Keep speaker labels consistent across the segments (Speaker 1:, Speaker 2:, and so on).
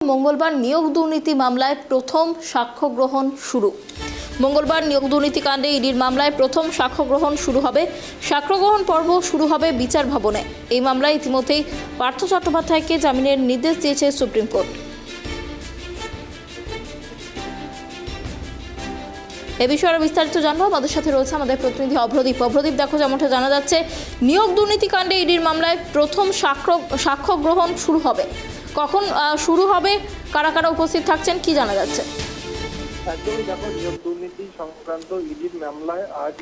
Speaker 1: মঙ্গলবার নিয়োগ দুর্নীতি মামলায় প্রথম সাক্ষ্য গ্রহণ শুরু। মঙ্গলবার নিয়োগ দুর্নীতি কাণ্ডে ইডির মামলায় প্রথম সাক্ষ্য গ্রহণ শুরু হবে। সাক্ষ্য গ্রহণ পর্ব শুরু হবে বিচার ভবনে। এই মামলায় ইতিমধ্যেই পার্থ চট্টোপাধ্যায়কে জামিনের নির্দেশ দিয়েছে সুপ্রিম কোর্ট। এ বিষয়ে আরো বিস্তারিত জানবো, আমাদের সাথে রয়েছে আমাদের প্রতিনিধি অভ্রদীপ। অভ্রদীপ, দেখো যেমনটা জানা যাচ্ছে, নিয়োগ দুর্নীতি কাণ্ডে ইডির মামলায় প্রথম সাক্ষ্য গ্রহণ শুরু হবে। কখন শুরু হবে, কারা কারা উপস্থিত থাকছেন, কি জানা যাচ্ছে?
Speaker 2: একদমই দেখো, নিয়োগ দুর্নীতি সংক্রান্ত ইডির মামলায় আজ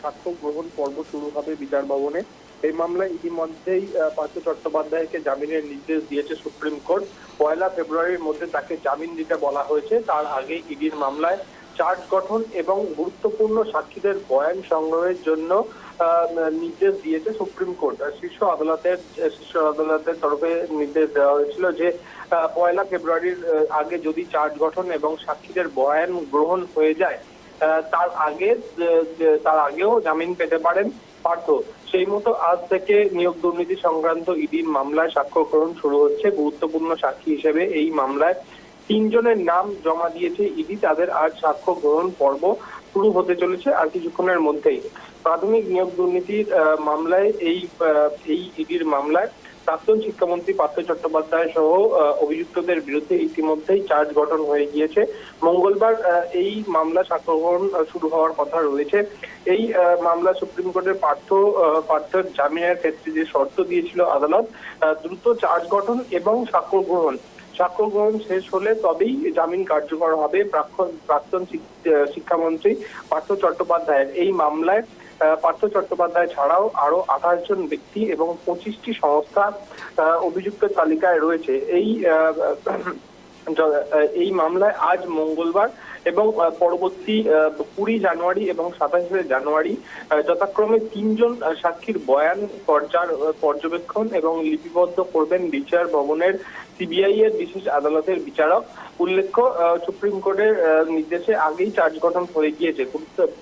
Speaker 2: সাক্ষ্য গ্রহণ পর্ব শুরু হবে বিচার ভবনে। এই মামলায় ইতিমধ্যেই পার্থ চট্টোপাধ্যায়কে জামিনের নির্দেশ দিয়েছে সুপ্রিম কোর্ট। 1 ফেব্রুয়ারির মধ্যে তাকে জামিন দিতে বলা হয়েছে। তার আগে ইডির মামলায় চার্জ গঠন এবং গুরুত্বপূর্ণ সাক্ষীদের বয়ান সংগ্রহের জন্য নির্দেশ দিয়েছে সুপ্রিম কোর্ট। শীর্ষ আদালতের তরফে নির্দেশ দেওয়া হয়েছিল যে 1 ফেব্রুয়ারির আগে যদি চার্জ গঠন এবং সাক্ষীদের বয়ান গ্রহণ হয়ে যায়, তার আগেও জামিন পেতে পারেন পার্থ। সেই মতো আজ থেকে নিয়োগ দুর্নীতি সংক্রান্ত ইডির মামলায় সাক্ষ্য গ্রহণ শুরু হচ্ছে। গুরুত্বপূর্ণ সাক্ষী হিসেবে এই মামলায় 3 জনের নাম জমা দিয়েছে ইডি। তাদের আজ সাক্ষ্য গ্রহণ পর্ব শুরু হতে চলেছে আর কিছুক্ষণের মধ্যেই। প্রাথমিক নিয়োগ দুর্নীতির মামলায় এই ইডির মামলায় প্রাক্তন শিক্ষামন্ত্রী পার্থ চট্টোপাধ্যায় সহ অভিযুক্তদের বিরুদ্ধে ইতিমধ্যেই চার্জ গঠন হয়ে গিয়েছে। মঙ্গলবার এই মামলা সাক্ষ্য গ্রহণ শুরু হওয়ার কথা রয়েছে। এই মামলা সুপ্রিম কোর্টের পার্থর জামিনের ক্ষেত্রে যে শর্ত দিয়েছিল আদালত, দ্রুত চার্জ গঠন এবং সাক্ষ্য গ্রহণ শেষ হলে তবেই জামিন কার্যকর হবে প্রাক্তন শিক্ষামন্ত্রী পার্থ চট্টোপাধ্যায়ের। এই মামলায় পার্থ চট্টোপাধ্যায় ছাড়াও আরো 28 জন ব্যক্তি এবং 25টি সংস্থা অভিযুক্তের তালিকায় রয়েছে। এই মামলায় আজ মঙ্গলবার এবং পরবর্তী 20 জানুয়ারি এবং 27 জানুয়ারি যথাক্রমে 3 জন সাক্ষীর বয়ান পর্যবেক্ষণ এবং লিপিবদ্ধ করবেন বিচার ভবনের সিবিআই এর বিশেষ আদালতের বিচারক। উল্লেখ্য, সুপ্রিম কোর্টের নির্দেশে আগেই চার্জ গঠন হয়ে গিয়েছে।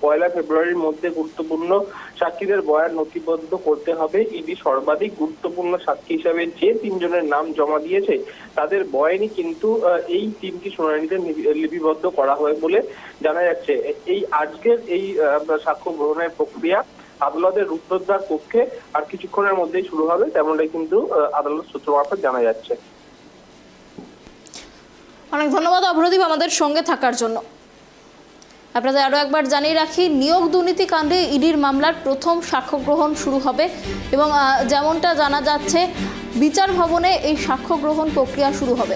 Speaker 2: 1 ফেব্রুয়ারির মধ্যে গুরুত্বপূর্ণ সাক্ষীদের বয়ান নথিবদ্ধ করতে হবে। ইডি সর্বাধিক গুরুত্বপূর্ণ সাক্ষী হিসাবে যে 3 জনের নাম জমা দিয়েছে তাদের বয়ানই কিন্তু এই 3টি শুনানিতে লিপিবদ্ধ করা হয় বলে জানা যাচ্ছে। আজকের এই সাক্ষ্য গ্রহণের প্রক্রিয়া আদালতের রুদ্ধদ্বার কক্ষে আর কিছুক্ষণের মধ্যেই শুরু হবে, তেমনটাই কিন্তু আদালত সূত্র মারফত জানা যাচ্ছে।
Speaker 1: অনেক ধন্যবাদ অভ্রদীপ আমাদের সঙ্গে থাকার জন্য। আপনাদের আরও একবার জানিয়ে রাখি, নিয়োগ দুর্নীতি কাণ্ডে ইডির মামলার প্রথম সাক্ষ্য গ্রহণ শুরু হবে এবং যেমনটা জানা যাচ্ছে বিচার ভবনে এই সাক্ষ্য গ্রহণ প্রক্রিয়া শুরু হবে।